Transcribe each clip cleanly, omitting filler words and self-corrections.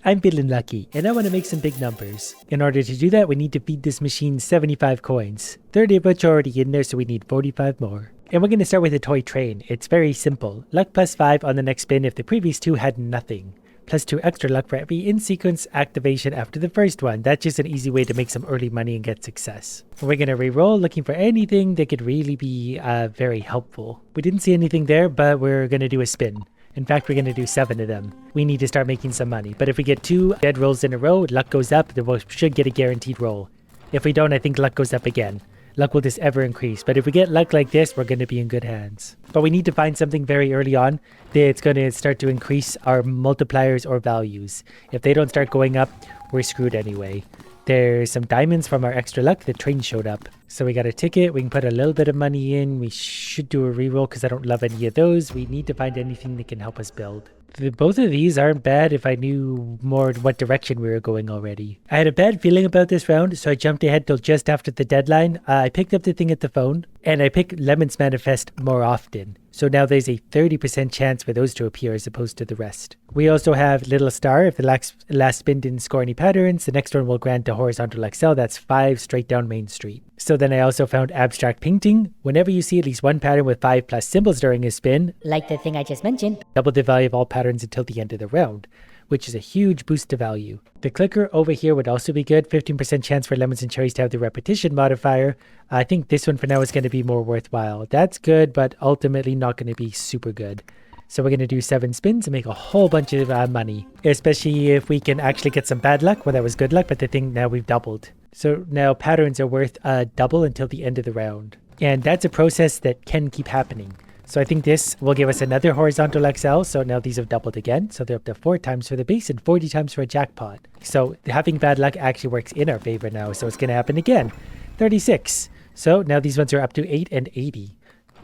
I'm feeling lucky, and I want to make some big numbers. In order to do that, we need to feed this machine 75 coins. 30 of which are already in there, so we need 45 more. And we're going to start with a toy train. It's very simple. Luck plus 5 on the next spin if the previous 2 had nothing. Plus 2 extra luck for every in-sequence activation after the first one. That's just an easy way to make some early money and get success. We're going to re-roll looking for anything that could really be very helpful. We didn't see anything there, but we're going to do a spin. In fact, we're going to do 7 of them. We need to start making some money. But if we get 2 dead rolls in a row, luck goes up, then we should get a guaranteed roll. If we don't, I think luck goes up again. Luck will just ever increase. But if we get luck like this, we're going to be in good hands. But we need to find something very early on that's going to start to increase our multipliers or values. If they don't start going up, we're screwed anyway. There's some diamonds from our extra luck. The train showed up. So we got a ticket. We can put a little bit of money in. We should do a reroll because I don't love any of those. We need to find anything that can help us build. Both of these aren't bad if I knew more what direction we were going already. I had a bad feeling about this round, so I jumped ahead till just after the deadline. I picked up the thing at the phone, and I picked Lemon's Manifest more often. So now there's a 30% chance for those to appear as opposed to the rest. We also have Little Star. If the last spin didn't score any patterns, the next one will grant a horizontal Excel. That's 5 straight down Main Street. So then I also found Abstract Painting. Whenever you see at least one pattern with 5 plus symbols during a spin, like the thing I just mentioned, double the value of all patterns until the end of the round, which is a huge boost to value. The clicker over here would also be good. 15% chance for lemons and cherries to have the repetition modifier. I think this one for now is going to be more worthwhile. That's good, but ultimately not going to be super good. So we're going to do 7 spins and make a whole bunch of money, especially if we can actually get some bad luck. Well, that was good luck, but the thing now we've doubled. So now patterns are worth double until the end of the round. And that's a process that can keep happening. So I think this will give us another horizontal XL. So now these have doubled again. So they're up to 4 times for the base and 40 times for a jackpot. So having bad luck actually works in our favor now. So it's going to happen again. 36. So now these ones are up to 8 and 80.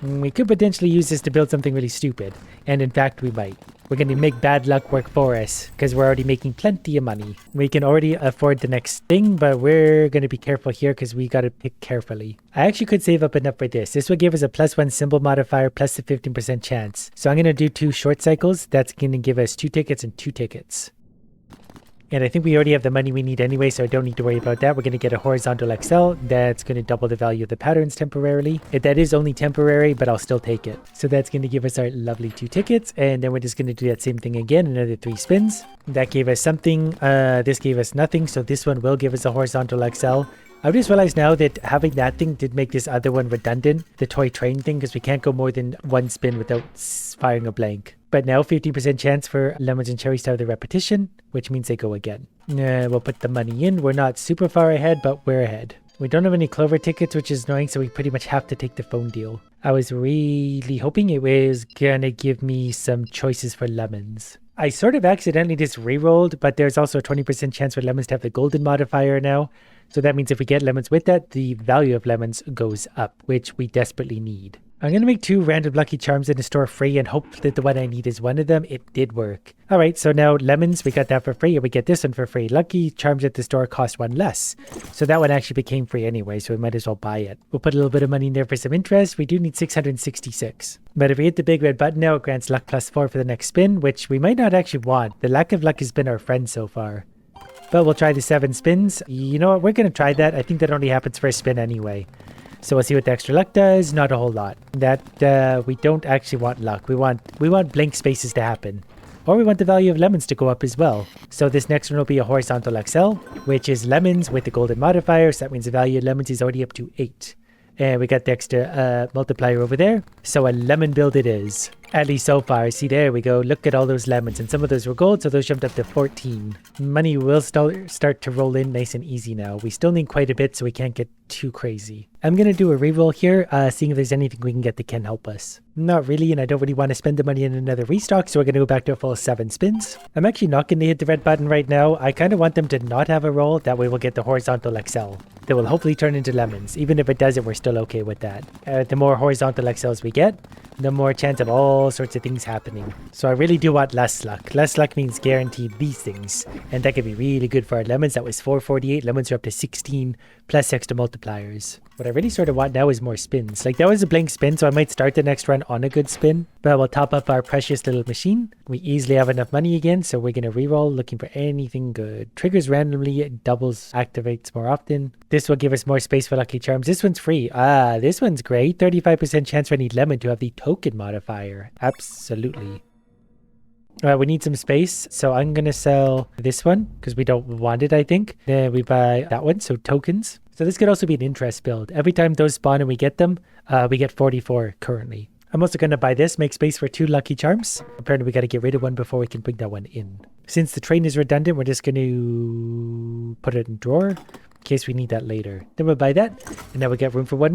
We could potentially use this to build something really stupid. And in fact, we might. We're going to make bad luck work for us because we're already making plenty of money. We can already afford the next thing, but we're going to be careful here because we got to pick carefully. I actually could save up enough for this. This would give us a +1 symbol modifier plus a 15% chance. So I'm going to do 2 short cycles. That's going to give us 2 tickets and 2 tickets. And I think we already have the money we need anyway, so I don't need to worry about that. We're going to get a horizontal XL. That's going to double the value of the patterns temporarily. That is only temporary, but I'll still take it. So that's going to give us our lovely 2 tickets. And then we're just going to do that same thing again, another 3 spins. That gave us something. This gave us nothing, so this one will give us a horizontal XL. I just realized now that having that thing did make this other one redundant, the toy train thing, because we can't go more than 1 spin without firing a blank. But now 15% chance for lemons and cherries to have the repetition, which means they go again. We'll put the money in. We're not super far ahead, but we're ahead. We don't have any clover tickets, which is annoying, so we pretty much have to take the phone deal. I was really hoping it was gonna give me some choices for lemons. I sort of accidentally just re-rolled, but there's also a 20% chance for lemons to have the golden modifier now. So that means if we get lemons with that, the value of lemons goes up, which we desperately need. I'm going to make 2 random lucky charms in the store free and hope that the one I need is one of them. It did work. All right, so now lemons, we got that for free, and we get this one for free. Lucky charms at the store cost 1 less. So that one actually became free anyway, so we might as well buy it. We'll put a little bit of money in there for some interest. We do need 666. But if we hit the big red button now, it grants luck +4 for the next spin, which we might not actually want. The lack of luck has been our friend so far. But we'll try the 7 spins. You know what? We're going to try that. I think that only happens for a spin anyway. So we'll see what the extra luck does. Not a whole lot. That we don't actually want luck. We want blank spaces to happen. Or we want the value of lemons to go up as well. So this next one will be a horizontal XL, which is lemons with the golden modifier. So that means the value of lemons is already up to 8. And we got the extra multiplier over there. So a lemon build it is. At least so far. See, there we go. Look at all those lemons. And some of those were gold, so those jumped up to 14. Money will start to roll in nice and easy now. We still need quite a bit, so we can't get too crazy. I'm going to do a reroll here, seeing if there's anything we can get that can help us. Not really, and I don't really want to spend the money in another restock, so we're going to go back to a full 7 spins. I'm actually not going to hit the red button right now. I kind of want them to not have a roll. That way we'll get the horizontal XL. That will hopefully turn into lemons. Even if it doesn't, we're still okay with that. The more horizontal XLs we get, the more chance of all sorts of things happening. So I really do want less luck. Less luck means guaranteed these things. And that could be really good for our lemons. That was 448. Lemons are up to 16 plus extra multipliers. What I really sort of want now is more spins. Like that was a blank spin, so I might start the next run on a good spin. But we'll top up our precious little machine. We easily have enough money again, so we're going to reroll looking for anything good. Triggers randomly, doubles activates more often. This will give us more space for lucky charms. This one's free. Ah, this one's great. 35% chance for any lemon to have the token modifier. Absolutely. We need some space, so I'm going to sell this one because we don't want it, I think. Then we buy that one, so tokens. So this could also be an interest build. Every time those spawn and we get them, we get 44 currently. I'm also going to buy this, make space for 2 lucky charms. Apparently we got to get rid of one before we can bring that one in. Since the train is redundant, we're just going to put it in drawer in case we need that later. Then we'll buy that, and now we get room for 2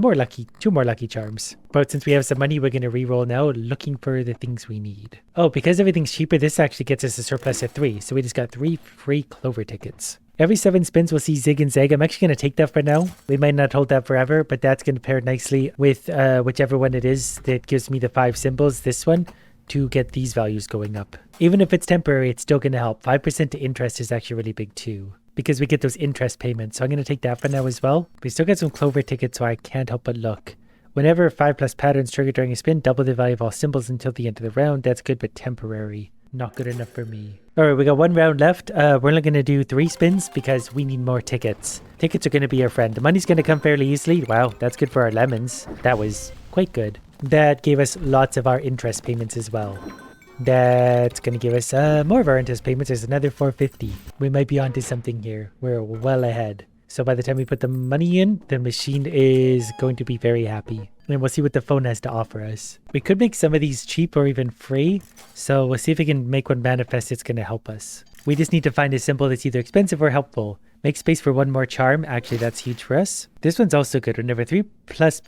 more lucky charms. But since we have some money, we're going to re-roll now, looking for the things we need. Oh, because everything's cheaper, this actually gets us a surplus of 3. So we just got 3 free Clover tickets. Every 7 spins, we'll see Zig and Zag. I'm actually going to take that for now. We might not hold that forever, but that's going to pair nicely with whichever one it is that gives me the 5 symbols, this one, to get these values going up. Even if it's temporary, it's still going to help. 5% to interest is actually really big too, because we get those interest payments. So I'm going to take that for now as well. We still got some Clover tickets, so I can't help but look. Whenever 5+ patterns trigger during a spin, double the value of all symbols until the end of the round. That's good, but temporary. Not good enough for me. All right, we got 1 round left. We're only going to do 3 spins because we need more tickets. Tickets are going to be our friend. The money's going to come fairly easily. Wow, that's good for our lemons. That was quite good. That gave us lots of our interest payments as well. That's going to give us more of our interest payments. There's another 450. We might be onto something here. We're well ahead. So by the time we put the money in, the machine is going to be very happy. And we'll see what the phone has to offer us. We could make some of these cheap or even free. So we'll see if we can make one manifest. It's going to help us. We just need to find a symbol that's either expensive or helpful. Make space for 1 more charm. Actually, that's huge for us. This one's also good. Whenever 3+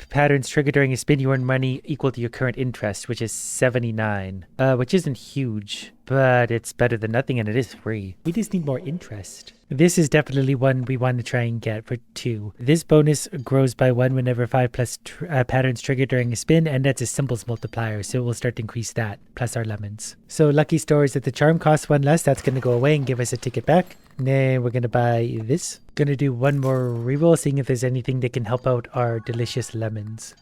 patterns trigger during a spin, you earn money equal to your current interest, which is 79. Which isn't huge, but it's better than nothing, and it is free. We just need more interest. This is definitely one we want to try and get for 2. This bonus grows by 1 whenever 5+ patterns trigger during a spin, and that's a symbols multiplier, so we'll start to increase that, plus our lemons. So lucky store is that the charm costs 1 less. That's going to go away and give us a ticket back. And then we're going to buy this. Going to do 1 more reroll, seeing if there's anything that can help out our delicious lemons.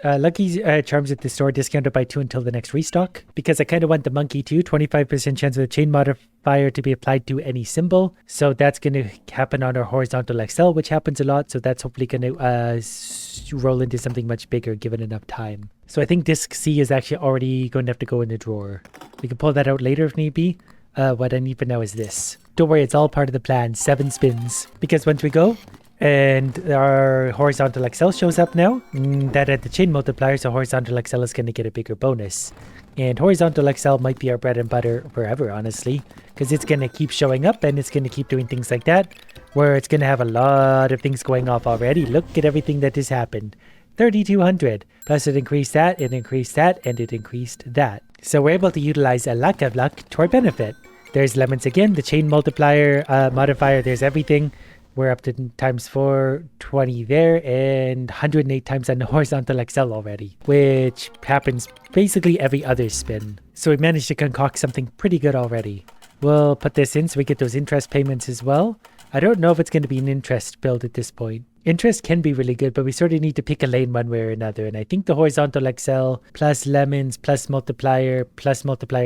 Lucky charms at the store discounted by 2 until the next restock. Because I kind of want the monkey too. 25% chance of the chain modifier to be applied to any symbol. So that's going to happen on our horizontal XL, which happens a lot. So that's hopefully going to roll into something much bigger given enough time. So I think disc C is actually already going to have to go in the drawer. We can pull that out later if need be. What I need for now is this. Don't worry, it's all part of the plan. 7 spins. Because once we go, and our horizontal XL shows up now, that at the chain multiplier, so horizontal XL is going to get a bigger bonus. And horizontal XL might be our bread and butter forever, honestly, because it's going to keep showing up and it's going to keep doing things like that, where it's going to have a lot of things going off already. Look at everything that has happened. 3,200. Plus it increased that, it increased that, and it increased that. So we're able to utilize a lack of luck to our benefit. There's lemons again, the chain multiplier modifier, there's everything. We're up to times 420 there and 108 times on the horizontal XL already, which happens basically every other spin. So we managed to concoct something pretty good already. We'll put this in so we get those interest payments as well. I don't know if it's going to be an interest build at this point. Interest can be really good, but we sort of need to pick a lane one way or another. And I think the horizontal XL plus lemons plus multiplier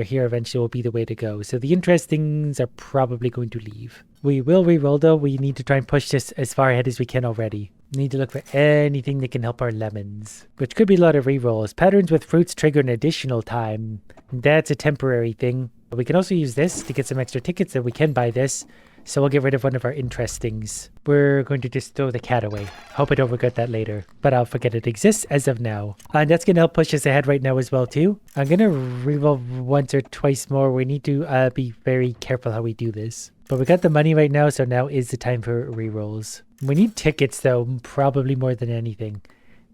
here eventually will be the way to go. So the interest things are probably going to leave. We will reroll though. We need to try and push this as far ahead as we can already. We need to look for anything that can help our lemons, which could be a lot of rerolls. Patterns with fruits trigger an additional time. That's a temporary thing. But we can also use this to get some extra tickets, and we can buy this. So we'll get rid of one of our interest things. We're going to just throw the cat away. Hope I don't regret that later. But I'll forget it exists as of now. And that's going to help push us ahead right now as well too. I'm going to reroll once or twice more. We need to be very careful how we do this. But we got the money right now, so now is the time for rerolls. We need tickets though, probably more than anything.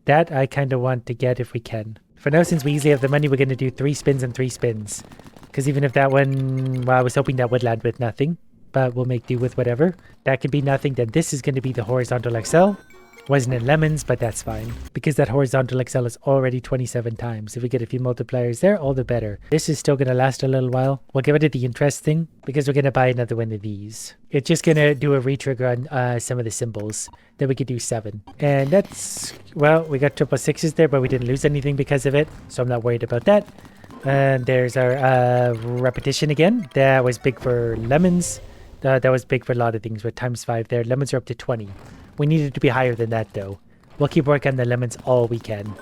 That I kind of want to get if we can. For now, since we easily have the money, we're going to do 3 spins and 3 spins. Because even if that one, well, I was hoping that would land with nothing. But we'll make do with whatever. That could be nothing. Then this is going to be the horizontal XL. Wasn't in lemons, but that's fine. Because that horizontal Excel is already 27 times. If we get a few multipliers there, all the better. This is still going to last a little while. We'll get rid of the interest thing because we're going to buy another one of these. It's just going to do a retrigger on some of the symbols. Then we could do 7. And that's, well, we got triple sixes there, but we didn't lose anything because of it. So I'm not worried about that. And there's our repetition again. That was big for lemons. That was big for a lot of things. With times 5 there. Lemons are up to 20. We needed to be higher than that though. We'll keep working on the lemons all we can.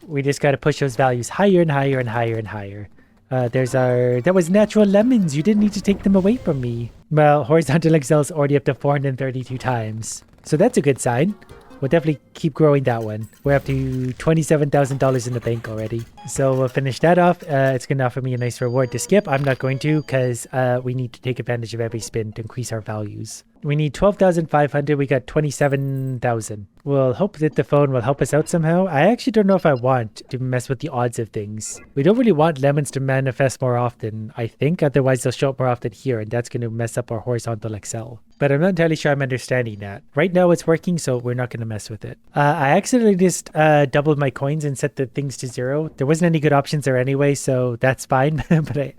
We just got to push those values higher and higher and higher and higher. There's our... That was natural lemons. You didn't need to take them away from me. Well, horizontal Excel is already up to 432 times. So that's a good sign. We'll definitely keep growing that one. We're up to $27,000 in the bank already. So we'll finish that off. It's going to offer me a nice reward to skip. I'm not going to because we need to take advantage of every spin to increase our values. We need 12,500. We got 27,000. We'll hope that the phone will help us out somehow. I actually don't know if I want to mess with the odds of things. We don't really want lemons to manifest more often, I think. Otherwise, they'll show up more often here, and that's going to mess up our horizontal Excel. But I'm not entirely sure I'm understanding that. Right now, it's working, so we're not going to mess with it. I accidentally just doubled my coins and set the things to 0. There wasn't any good options there anyway, so that's fine. But I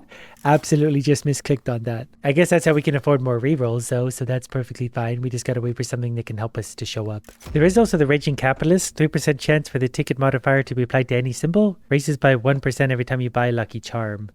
absolutely just misclicked on that. I guess that's how we can afford more rerolls, though, so that's perfectly fine. We just got to wait for something that can help us to show up. There is also the Raging Capitalist. 3% chance for the ticket modifier to be applied to any symbol. Raises by 1% every time you buy a Lucky Charm.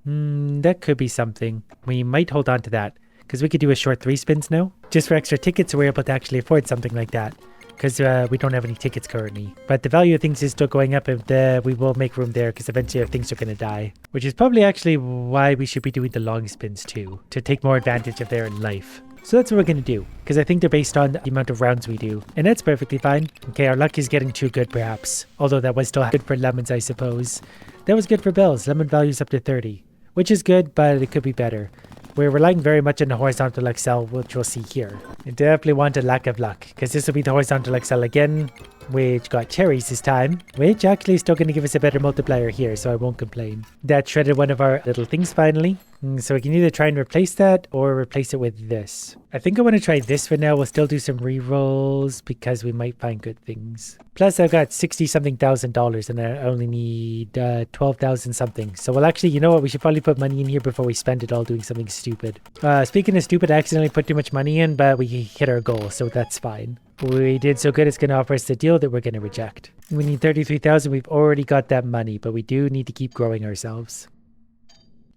That could be something. We might hold on to that. Because we could do a short 3 spins now. Just for extra tickets, so we're able to actually afford something like that. Because we don't have any tickets currently. But the value of things is still going up, and we will make room there because eventually things are going to die. Which is probably actually why we should be doing the long spins too. To take more advantage of their life. So that's what we're going to do. Because I think they're based on the amount of rounds we do. And that's perfectly fine. Okay, our luck is getting too good perhaps. Although that was still good for lemons, I suppose. That was good for bells. Lemon value's up to 30. Which is good, but it could be better. We're relying very much on the horizontal Excel, which we'll see here. I definitely want a lack of luck, because this will be the horizontal Excel again, which got cherries this time, which actually is still going to give us a better multiplier here, so I won't complain. That shredded one of our little things finally. So we can either try and replace that or replace it with this. I think I want to try this for now. We'll still do some rerolls because we might find good things. Plus I've got 60-something thousand dollars and I only need 12,000 something. So well actually, you know what? We should probably put money in here before we spend it all doing something stupid. Speaking of stupid, I accidentally put too much money in, but we hit our goal, so that's fine. We did so good, it's going to offer us the deal that we're going to reject. We need 33,000. We've already got that money, but we do need to keep growing ourselves.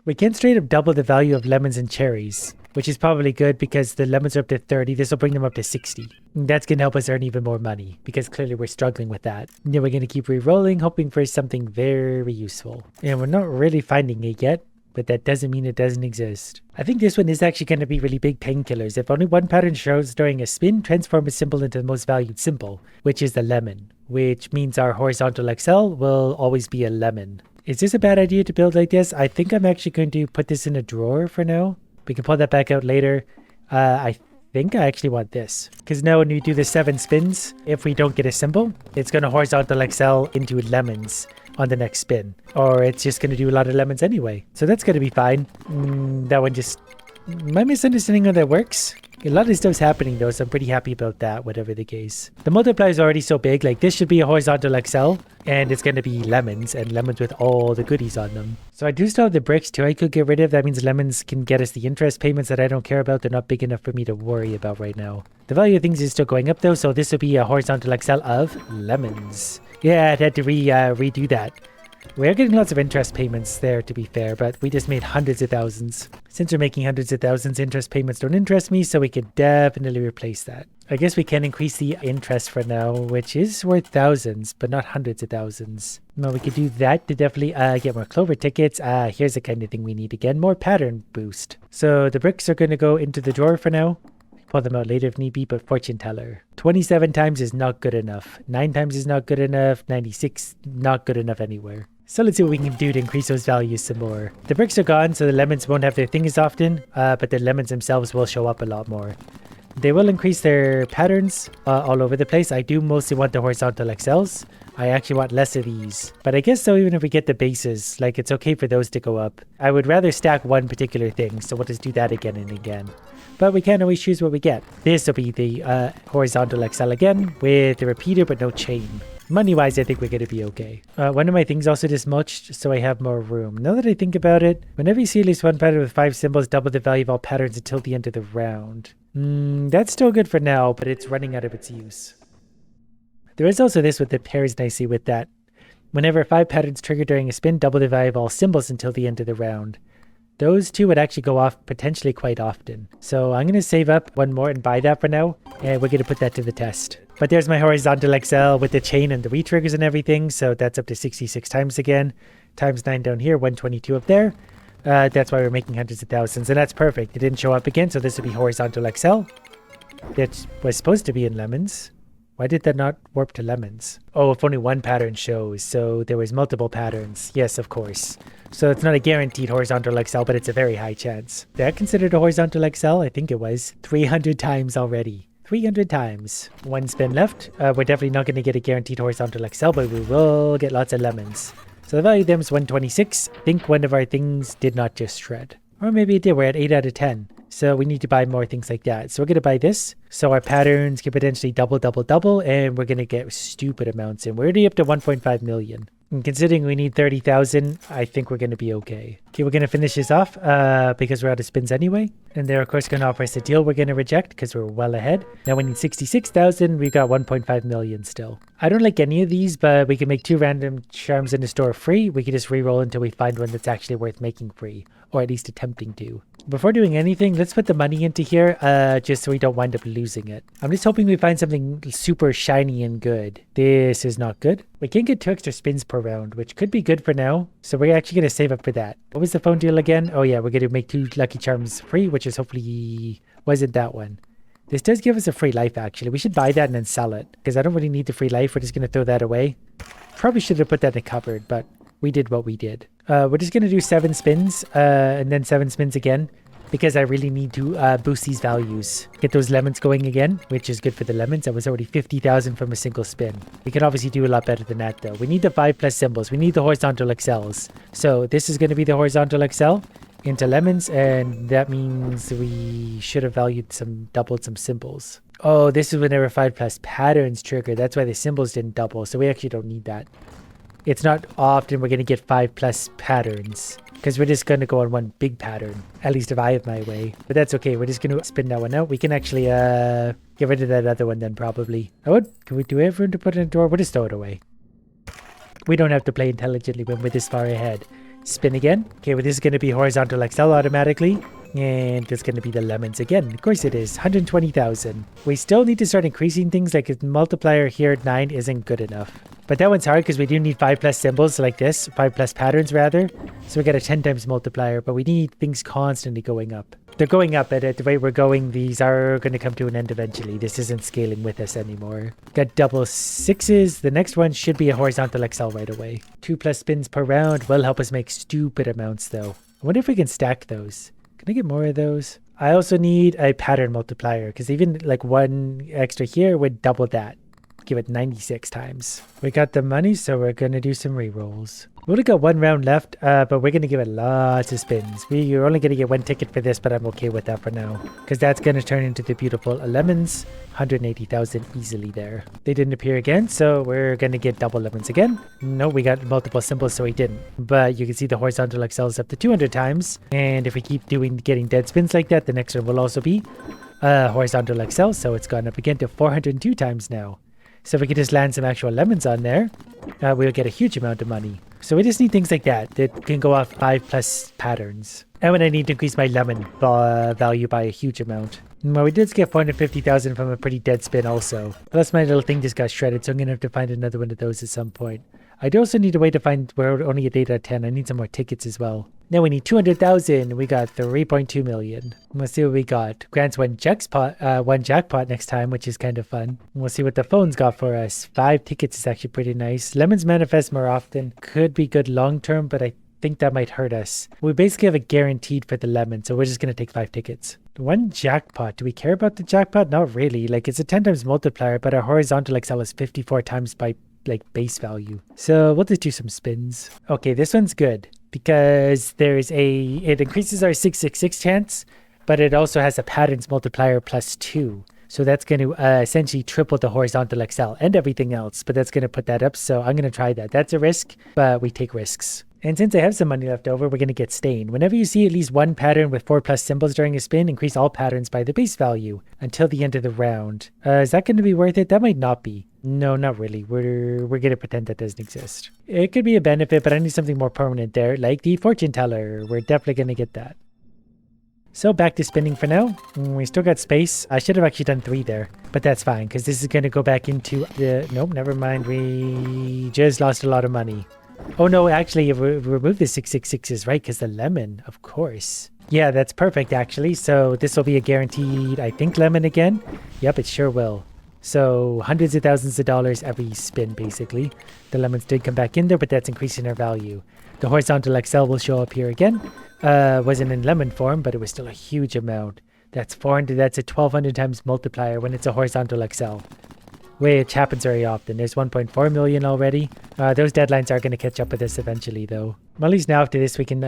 We can straight up double the value of lemons and cherries, which is probably good because the lemons are up to 30. This will bring them up to 60. That's going to help us earn even more money because clearly we're struggling with that. And then we're going to keep re-rolling, hoping for something very useful. And we're not really finding it yet, but that doesn't mean it doesn't exist. I think this one is actually going to be really big painkillers. If only one pattern shows during a spin, transform a symbol into the most valued symbol, which is the lemon, which means our horizontal Excel will always be a lemon. Is this a bad idea to build like this? I think I'm actually going to put this in a drawer for now. We can pull that back out later. I think I actually want this. Because now when we do the 7 spins, if we don't get a symbol, it's going to horizontal Excel into lemons on the next spin. Or it's just going to do a lot of lemons anyway. So that's going to be fine. That one just... Am I misunderstanding how that works? A lot of stuff's happening though, so I'm pretty happy about that, whatever the case. The multiplier is already so big, like this should be a horizontal Excel, and it's going to be lemons, and lemons with all the goodies on them. So I do still have the bricks too I could get rid of. That means lemons can get us the interest payments that I don't care about. They're not big enough for me to worry about right now. The value of things is still going up though, so this will be a horizontal Excel of lemons. Yeah, I'd had to redo that. We're getting lots of interest payments there, to be fair, but we just made hundreds of thousands. Since we're making hundreds of thousands, interest payments don't interest me, so we could definitely replace that. I guess we can increase the interest for now, which is worth thousands, but not hundreds of thousands. Well, we could do that to definitely get more clover tickets. Here's the kind of thing we need again, more pattern boost. So the bricks are going to go into the drawer for now. Pull them out later if need be, but fortune teller. 27 times is not good enough. 9 times is not good enough. 96, not good enough anywhere. So let's see what we can do to increase those values some more. The bricks are gone, so the lemons won't have their thing as often, but the lemons themselves will show up a lot more. They will increase their patterns all over the place. I do mostly want the horizontal Excels. I actually want less of these. But I guess though, even if we get the bases, like it's okay for those to go up. I would rather stack one particular thing, so we'll just do that again and again. But we can't always choose what we get. This will be the horizontal XL again with the repeater but no chain. Money-wise, I think we're going to be okay. One of my things also just mulched, so I have more room. Now that I think about it, whenever you see at least one pattern with 5 symbols, double the value of all patterns until the end of the round. That's still good for now, but it's running out of its use. There is also this with the pairs nicely with that. Whenever 5 patterns trigger during a spin, double the value of all symbols until the end of the round. Those two would actually go off potentially quite often. So I'm going to save up one more and buy that for now, and we're going to put that to the test. But there's my horizontal XL with the chain and the re-triggers and everything, so that's up to 66 times again. Times 9 down here, 122 up there. That's why we're making hundreds of thousands, and that's perfect. It didn't show up again, so this would be horizontal XL. That was supposed to be in lemons. Why did that not warp to lemons? Oh, if only one pattern shows, so there was multiple patterns. Yes, of course. So it's not a guaranteed horizontal XL, but it's a very high chance. That considered a horizontal XL? I think it was. 300 times already. 300 times. One spin left. We're definitely not going to get a guaranteed horizontal XL, but we will get lots of lemons. So the value of them is 126. I think one of our things did not just shred. Or maybe it did. We're at 8 out of 10. So we need to buy more things like that. So we're going to buy this. So our patterns can potentially double, and we're going to get stupid amounts. And we're already up to 1.5 million. And considering we need 30,000, I think we're going to be okay. Okay, we're going to finish this off because we're out of spins anyway. And they're, of course, going to offer us a deal we're going to reject because we're well ahead. Now we need 66,000. We've got 1.5 million still. I don't like any of these, but we can make 2 random charms in the store free. We can just re-roll until we find one that's actually worth making free, or at least attempting to. Before doing anything, let's put the money into here just so we don't wind up losing it. I'm just hoping we find something super shiny and good. This is not good. We can get 2 extra spins per round, which could be good for now. So we're actually going to save up for that. What was the phone deal again? Oh yeah, we're going to make 2 lucky charms free, which is hopefully wasn't that one. This does give us a free life actually. We should buy that and then sell it because I don't really need the free life. We're just going to throw that away. Probably should have put that in a cupboard, but we did what we did. We're just going to do 7 spins and then 7 spins again because I really need to boost these values. Get those lemons going again, which is good for the lemons. That was already 50,000 from a single spin. We can obviously do a lot better than that though. We need the 5+ symbols. We need the horizontal XLs. So this is going to be the horizontal XL into lemons, and that means we should have doubled some symbols. Oh, this is whenever 5+ patterns trigger. That's why the symbols didn't double. So we actually don't need that. It's not often we're going to get 5+ patterns because we're just going to go on one big pattern, at least if I have my way. But that's okay. We're just going to spin that one out. We can actually get rid of that other one then probably. Can we do everyone to put in a door? We'll just throw it away. We don't have to play intelligently when we're this far ahead. Spin again. Okay, well this is going to be horizontal XL automatically. And there's going to be the lemons again. Of course it is. 120,000. We still need to start increasing things, like a multiplier here at 9 isn't good enough. But that one's hard because we do need 5+ symbols like this. 5+ patterns rather. So we got a 10 times multiplier, but we need things constantly going up. They're going up, but at the rate we're going, these are going to come to an end eventually. This isn't scaling with us anymore. Got double 6s. The next one should be a horizontal XL right away. 2+ spins per round will help us make stupid amounts though. I wonder if we can stack those. Can I get more of those? I also need a pattern multiplier because even like 1 extra here would double that. Give it 96 times. We got the money, so we're going to do some re-rolls. We only got 1 round left, but we're going to give it lots of spins. You're only going to get 1 ticket for this, but I'm okay with that for now. Because that's going to turn into the beautiful lemons. 180,000 easily there. They didn't appear again, so we're going to get double lemons again. No, we got multiple symbols, so we didn't. But you can see the horizontal XL is up to 200 times. And if we keep getting dead spins like that, the next one will also be horizontal XL. So it's gone up again to 402 times now. So if we could just land some actual lemons on there, we'll get a huge amount of money. So we just need things like that can go off 5+ patterns. And when I need to increase my lemon value by a huge amount. Well, we did get 450,000 from a pretty dead spin also. Plus my little thing just got shredded, so I'm going to have to find another one of those at some point. I do also need a way to find we're only at 8 out of 10. I need some more tickets as well. Now we need 200,000. We got 3.2 million. Let's see what we got. Grants one jackpot next time, which is kind of fun. We'll see what the phone's got for us. 5 tickets is actually pretty nice. Lemons manifest more often. Could be good long term, but I think that might hurt us. We basically have a guaranteed for the lemon, so we're just going to take 5 tickets. 1 jackpot. Do we care about the jackpot? Not really. Like, it's a 10 times multiplier, but our horizontal XL is 54 times by like base value. So we'll just do some spins. Okay, this one's good because it increases our 666 chance, but it also has a patterns multiplier +2. So that's going to essentially triple the horizontal Excel and everything else, but that's going to put that up. So I'm going to try that. That's a risk, but we take risks. And since I have some money left over, we're going to get stain. Whenever you see at least one pattern with 4+ symbols during a spin, increase all patterns by the base value until the end of the round. Is that going to be worth it? That might not be. No, not really. We're going to pretend that doesn't exist. It could be a benefit, but I need something more permanent there, like the fortune teller. We're definitely going to get that. So back to spinning for now. We still got space. I should have actually done 3 there, but that's fine because this is going to go back into the... Nope, never mind. We just lost a lot of money. Oh no, actually, remove the 666s, right? Because the lemon, of course. Yeah, that's perfect, actually. So this will be a guaranteed, I think, lemon again. Yep, it sure will. So hundreds of thousands of dollars every spin, basically. The lemons did come back in there, but that's increasing their value. The horizontal Excel will show up here again. Wasn't in lemon form, but it was still a huge amount. That's 400. That's a 1200 times multiplier when it's a horizontal Excel. Which happens very often. There's 1.4 million already. Those deadlines are going to catch up with us eventually, though. Well, at least now after this, we can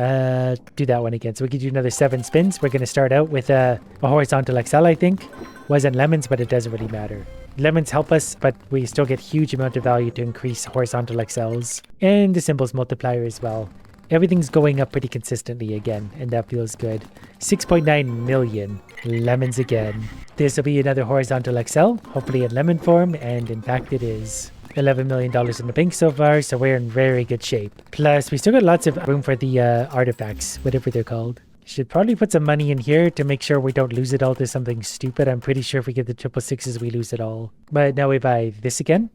do that one again. So we could do another 7 spins. We're going to start out with a horizontal Excel, I think. Wasn't lemons, but it doesn't really matter. Lemons help us, but we still get huge amount of value to increase horizontal Excels. And the symbols multiplier as well. Everything's going up pretty consistently again, and that feels good. 6.9 million. Lemons again. This will be another horizontal Excel, hopefully in lemon form, and in fact it is. $11 million in the bank so far, so we're in very good shape. Plus, we still got lots of room for the artifacts, whatever they're called. Should probably put some money in here to make sure we don't lose it all to something stupid. I'm pretty sure if we get the 666s, we lose it all. But now we buy this again.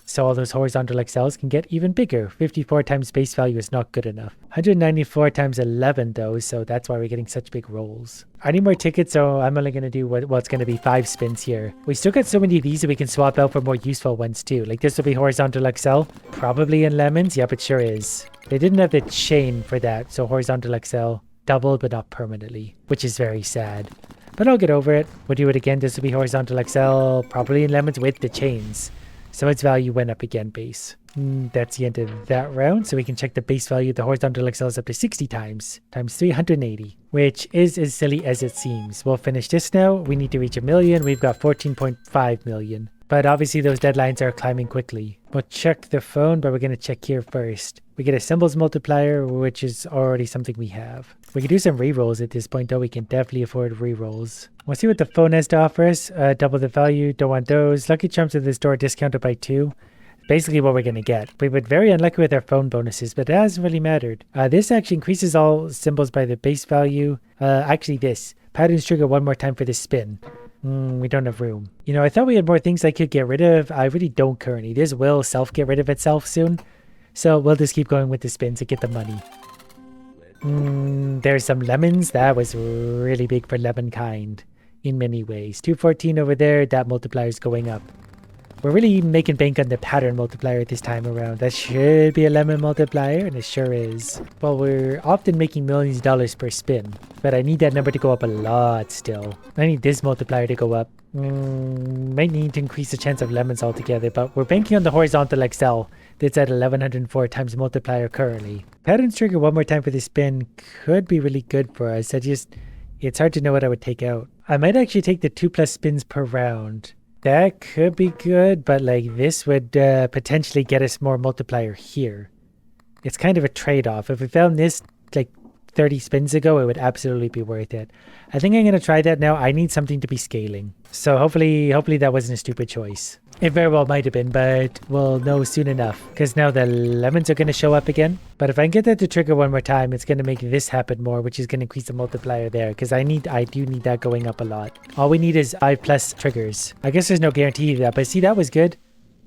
So all those horizontal Excels can get even bigger. 54 times base value is not good enough. 194 times 11 though, so that's why we're getting such big rolls. I need more tickets, so I'm only going to do what's going to be 5 spins here. We still got so many of these that we can swap out for more useful ones too. Like this will be horizontal Excel, probably in lemons. Yep, it sure is. They didn't have the chain for that, so horizontal Excel doubled but not permanently, which is very sad. But I'll get over it. We'll do it again. This will be horizontal Excel, probably in lemons with the chains. So its value went up again base. That's the end of that round. So we can check the base value. The horizontal Excel is up to 60 times 380, which is as silly as it seems. We'll finish this now. We need to reach 1 million. We've got 14.5 million. But obviously those deadlines are climbing quickly. We'll check the phone, but we're going to check here first. We get a symbols multiplier, which is already something we have. We can do some rerolls at this point, though. We can definitely afford rerolls. We'll see what the phone has to offer us. Double the value, don't want those. Lucky charms at the store discounted by 2. Basically what we're going to get. We've been very unlucky with our phone bonuses, but it hasn't really mattered. This actually increases all symbols by the base value. Actually this. Patterns trigger one more time for this spin. We don't have room. You know, I thought we had more things I could get rid of. I really don't currently. This will self get rid of itself soon. So we'll just keep going with the spins to get the money. There's some lemons. That was really big for lemon kind in many ways. 214 over there. That multiplier is going up. We're really making bank on the pattern multiplier this time around. That should be a lemon multiplier, and it sure is. Well, we're often making millions of dollars per spin, but I need that number to go up a lot still. I need this multiplier to go up. Might need to increase the chance of lemons altogether, but we're banking on the horizontal Excel that's at 1104 times multiplier currently. Patterns trigger one more time for this spin could be really good for us. It's hard to know what I would take out. I might actually take the 2+ spins per round. That could be good, but like this would potentially get us more multiplier here. It's kind of a trade-off. If we found this like 30 spins ago, it would absolutely be worth it. I think I'm going to try that now. I need something to be scaling. So hopefully that wasn't a stupid choice. It very well might have been, but we'll know soon enough. Because now the lemons are going to show up again. But if I can get that to trigger one more time, it's going to make this happen more, which is going to increase the multiplier there. Because I do need that going up a lot. All we need is 5+ triggers. I guess there's no guarantee of that, but see, that was good.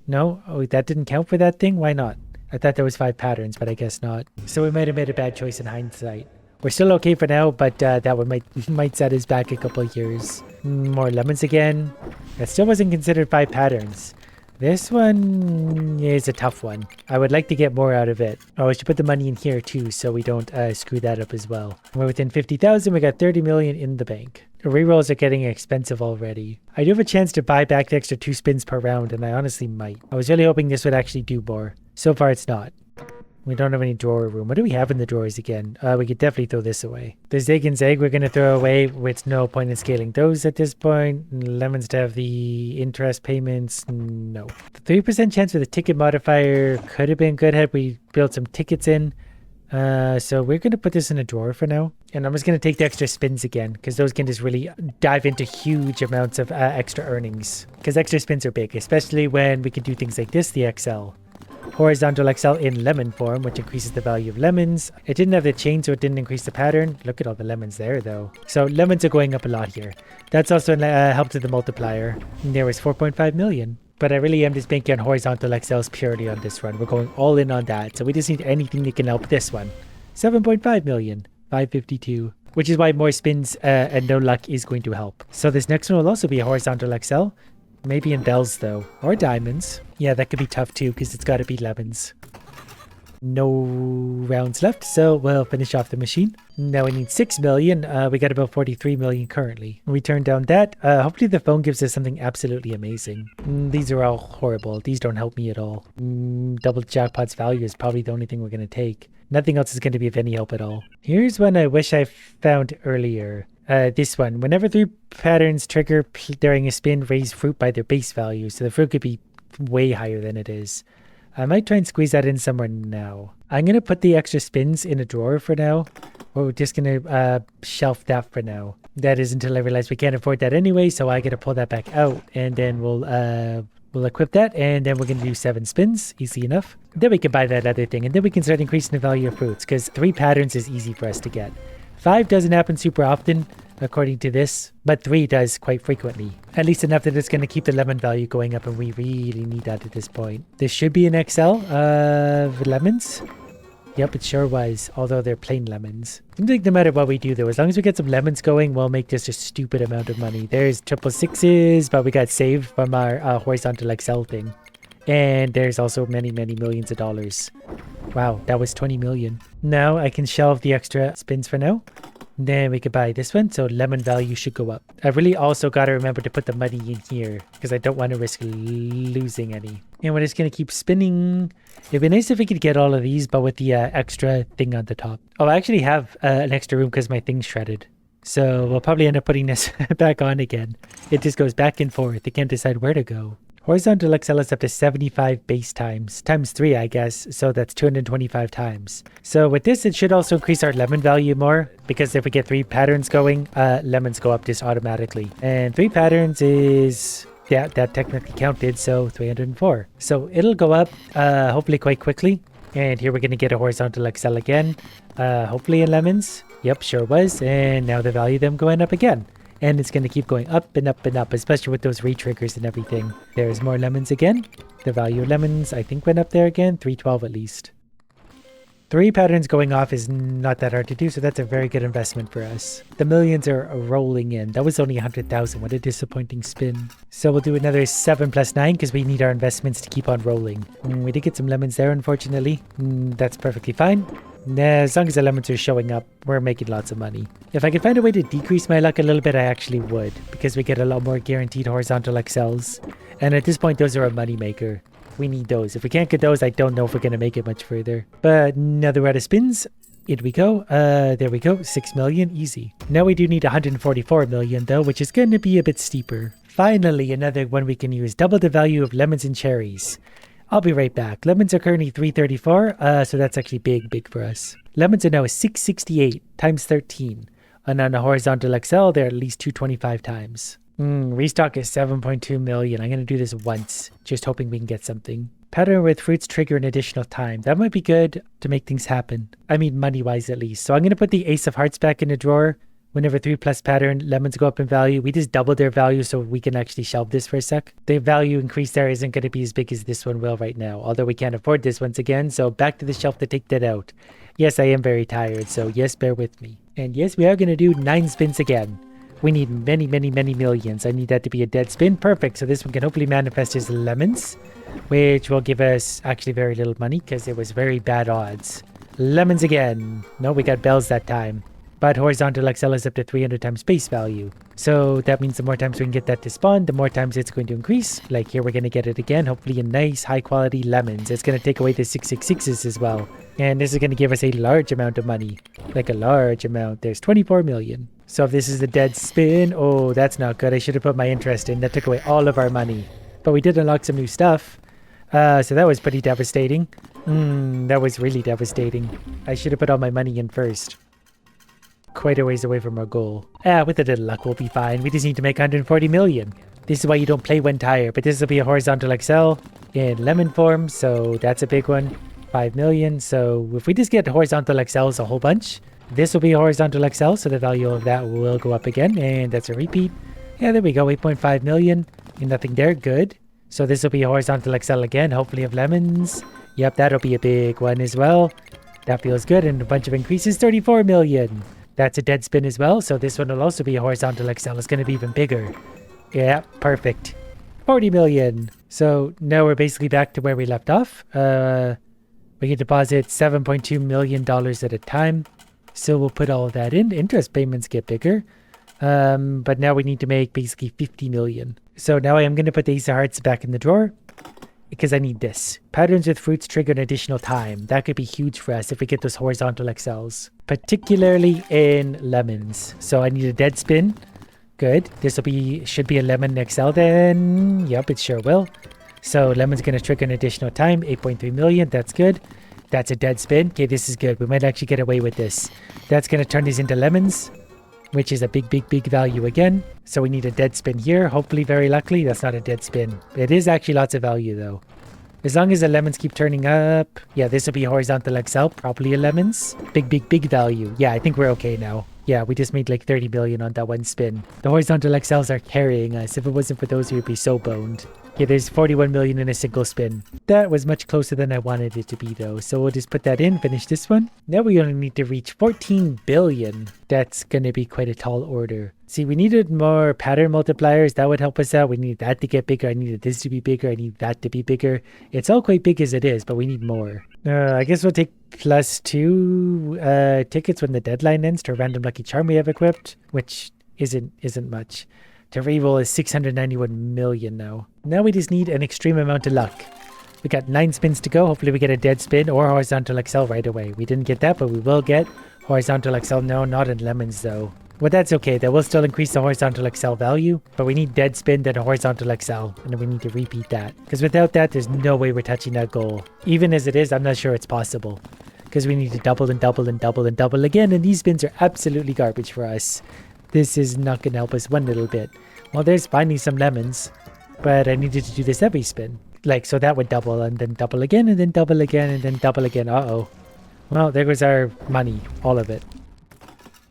No? Oh, that didn't count for that thing? Why not? I thought there was 5 patterns, but I guess not. So we might have made a bad choice in hindsight. We're still okay for now, but that one might set us back a couple of years. More lemons again. That still wasn't considered 5 patterns. This one is a tough one. I would like to get more out of it. Oh, I should put the money in here too, so we don't screw that up as well. We're within 50,000. We got 30 million in the bank. Rerolls are getting expensive already. I do have a chance to buy back the extra 2 spins per round, and I honestly might. I was really hoping this would actually do more. So far, it's not. We don't have any drawer room. What do we have in the drawers again? We could definitely throw this away. The Zig and Zag we're going to throw away with no point in scaling those at this point. Lemons to have the interest payments. No. The 3% chance for the ticket modifier could have been good had we built some tickets in. So we're going to put this in a drawer for now. And I'm just going to take the extra spins again because those can just really dive into huge amounts of extra earnings. Because extra spins are big, especially when we can do things like this, the XL. Horizontal XL in lemon form, which increases the value of lemons. It didn't have the chain, so it didn't increase the pattern. Look at all the lemons there, though. So lemons are going up a lot here. That's also helped with the multiplier. And there was 4.5 million. But I really am just banking on horizontal XLs purely on this run. We're going all in on that. So we just need anything that can help this one. 7.5 million. 552. Which is why more spins and no luck is going to help. So this next one will also be a horizontal XL. Maybe in bells, though. Or diamonds. Yeah, that could be tough, too, because it's got to be lemons. No rounds left, so we'll finish off the machine. Now we need 6 million. We got about 43 million currently. We turn down that. Hopefully the phone gives us something absolutely amazing. These are all horrible. These don't help me at all. Double Jackpot's value is probably the only thing we're going to take. Nothing else is going to be of any help at all. Here's one I wish I found earlier. This one. Whenever 3 patterns trigger during a spin, raise fruit by their base value. So the fruit could be way higher than it is. I might try and squeeze that in somewhere now. I'm going to put the extra spins in a drawer for now. We're just going to shelf that for now. That is until I realize we can't afford that anyway, so I got to pull that back out. And then we'll equip that, and then we're going to do 7 spins. Easy enough. Then we can buy that other thing, and then we can start increasing the value of fruits, because 3 patterns is easy for us to get. 5 doesn't happen super often, according to this, but 3 does quite frequently. At least enough that it's going to keep the lemon value going up, and we really need that at this point. This should be an XL of lemons. Yep, it sure was, although they're plain lemons. Seems like no matter what we do, though, as long as we get some lemons going, we'll make just a stupid amount of money. There's 666s, but we got saved from our horizontal XL thing. And there's also many, many millions of dollars. Wow, that was 20 million. Now I can shelve the extra spins for now. Then we could buy this one, so lemon value should go up. I really also got to remember to put the money in here because I don't want to risk losing any. And we're just going to keep spinning. It'd be nice if we could get all of these, but with the extra thing on the top. Oh, I actually have an extra room because my thing's shredded. So we'll probably end up putting this back on again. It just goes back and forth. It can't decide where to go. Horizontal XL is up to 75 base times 3, I guess. So that's 225 times. So with this, it should also increase our lemon value more because if we get 3 patterns going, lemons go up just automatically. And 3 patterns is, yeah, that technically counted. So 304. So it'll go up hopefully quite quickly. And here we're going to get a horizontal XL again. Hopefully in lemons. Yep, sure was. And now the value of them going up again. And it's going to keep going up and up and up, especially with those re-triggers and everything. There's more lemons again. The value of lemons, I think, went up there again. 312 at least. 3 patterns going off is not that hard to do, so that's a very good investment for us. The millions are rolling in. That was only 100,000. What a disappointing spin. So we'll do another 7 plus 9 because we need our investments to keep on rolling. We did get some lemons there, unfortunately. That's perfectly fine. As long as the lemons are showing up, we're making lots of money. If I could find a way to decrease my luck a little bit, I actually would, because we get a lot more guaranteed horizontal XLs. And at this point, those are a moneymaker. We need those. If we can't get those, I don't know if we're going to make it much further. But now that we're out of spins, here we go. There we go. 6 million, easy. Now we do need 144 million, though, which is going to be a bit steeper. Finally, another one we can use. Double the value of lemons and cherries. I'll be right back. Lemons are currently 334, so that's actually big for us. Lemons are now 668 times 13. And on a horizontal XL, they're at least 225 times. Restock is 7.2 million. I'm going to do this once, just hoping we can get something. Pattern with fruits trigger an additional time. That might be good to make things happen. I mean, money-wise at least. So I'm going to put the Ace of Hearts back in the drawer. Whenever 3 plus pattern, lemons go up in value. We just doubled their value so we can actually shelve this for a sec. The value increase there isn't going to be as big as this one will right now. Although we can't afford this once again. So back to the shelf to take that out. Yes, I am very tired. So yes, bear with me. And yes, we are going to do 9 spins again. We need many millions. I need that to be a dead spin. Perfect. So this one can hopefully manifest as lemons, which will give us actually very little money because it was very bad odds. Lemons again. No, we got bells that time. but horizontal Excel is up to 300 times base value. So that means the more times we can get that to spawn, the more times it's going to increase. Like here, we're going to get it again, hopefully in nice, high quality lemons. It's going to take away the 666s as well. And this is going to give us a large amount of money, like a large amount. There's 24 million. So if this is a dead spin, oh, that's not good. I should have put my interest in. That took away all of our money. But we did unlock some new stuff. So that was pretty devastating. That was really devastating. I should have put all my money in first. Quite a ways away from our goal. With a little luck, we'll be fine. We just need to make 140 million. This is why you don't play when tired. But this will be a horizontal Excel in lemon form. So that's a big one. 5 million. So if we just get horizontal Excels a whole bunch, this will be a horizontal Excel. So the value of that will go up again. And that's a repeat. Yeah, there we go. 8.5 million. And nothing there. Good. So this will be a horizontal Excel again. Hopefully of lemons. Yep, that'll be a big one as well. That feels good. And a bunch of increases. 34 million. That's a dead spin as well. So this one will also be a horizontal Excel. It's going to be even bigger. Yeah, perfect. 40 million. So now we're basically back to where we left off. We can deposit $7.2 million at a time. So we'll put all of that in. Interest payments get bigger. But now we need to make basically 50 million. So now I am going to put the Ace of Hearts back in the drawer because I need this. Patterns with fruits trigger an additional time. That could be huge for us if we get those horizontal Excels, particularly in lemons. So I need a dead spin. Good. This should be a lemon Excel then. Yep, it sure will. So lemon's going to trigger an additional time. 8.3 million. That's good. That's a dead spin. Okay, this is good. We might actually get away with this. That's going to turn these into lemons, which is a big, big, big value again. So we need a dead spin here. Hopefully, very luckily, that's not a dead spin. It is actually lots of value, though. As long as the lemons keep turning up. Yeah, this will be horizontal Excel. Probably a lemons. Big, big, big value. Yeah, I think we're okay now. Yeah, we just made like 30 million on that one spin. The horizontal Excels are carrying us. If it wasn't for those, we would be so boned. Yeah, there's 41 million in a single spin. That was much closer than I wanted it to be though. So we'll just put that in, finish this one. Now we only need to reach 14 billion. That's going to be quite a tall order. See, we needed more pattern multipliers. That would help us out. We need that to get bigger. I needed this to be bigger. I need that to be bigger. It's all quite big as it is, but we need more. I guess we'll take +2 tickets when the deadline ends to a random lucky charm we have equipped, which isn't much. To reroll is 691 million now. Now we just need an extreme amount of luck. We got 9 spins to go. Hopefully we get a dead spin or horizontal Excel right away. We didn't get that, but we will get horizontal Excel. No, not in lemons though. But that's okay. That will still increase the horizontal Excel value. But we need dead spin, then a horizontal Excel. And then we need to repeat that. Because without that, there's no way we're touching that goal. Even as it is, I'm not sure it's possible. Because we need to double and double and double and double again. And these spins are absolutely garbage for us. This is not going to help us one little bit. Well, there's finally some lemons. But I needed to do this every spin. Like, so that would double and then double again and then double again and then double again. Uh-oh. Well, there goes our money. All of it.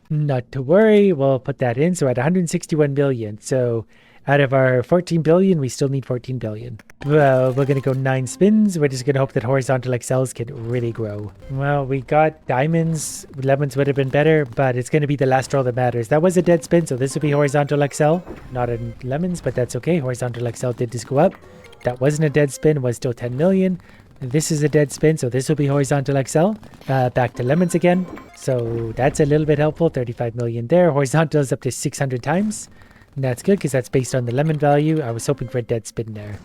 Not to worry. We'll put that in. So at 161 million. So out of our 14 billion, we still need 14 billion. Well, we're going to go 9 spins. We're just going to hope that horizontal Excels can really grow. Well, we got diamonds. Lemons would have been better, but it's going to be the last roll that matters. That was a dead spin, so this would be horizontal Excel. Not in lemons, but that's okay. Horizontal Excel did just go up. That wasn't a dead spin. It was still 10 million. This is a dead spin, so this will be horizontal Excel. Back to lemons again. So that's a little bit helpful. 35 million there. Horizontal is up to 600 times. And that's good because that's based on the lemon value. I was hoping for a dead spin there.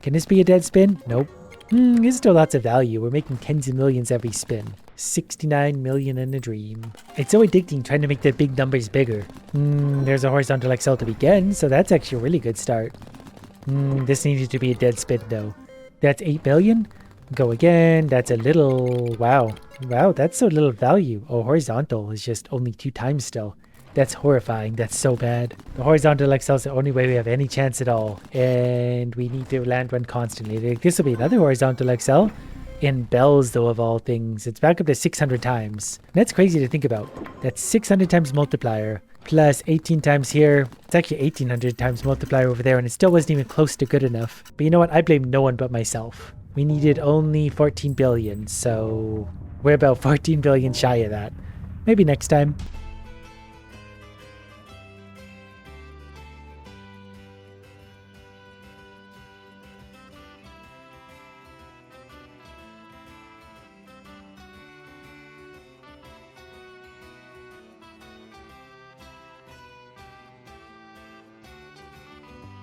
Can this be a dead spin? Nope. There's still lots of value. We're making tens of millions every spin. 69 million in a dream. It's so addicting trying to make the big numbers bigger. There's a horizontal Excel to begin, so that's actually a really good start. This needed to be a dead spin though. That's 8 million. Go again. That's a little... Wow. Wow, that's so little value. Oh, horizontal is just only 2 times still. That's horrifying. That's so bad. The horizontal Excel is the only way we have any chance at all. And we need to land one constantly. This will be another horizontal Excel. In bells, though, of all things. It's back up to 600 times. And that's crazy to think about. That's 600 times multiplier. Plus 18 times here. It's actually 1800 times multiplier over there. And it still wasn't even close to good enough. But you know what? I blame no one but myself. We needed only 14 billion. So we're about 14 billion shy of that. Maybe next time.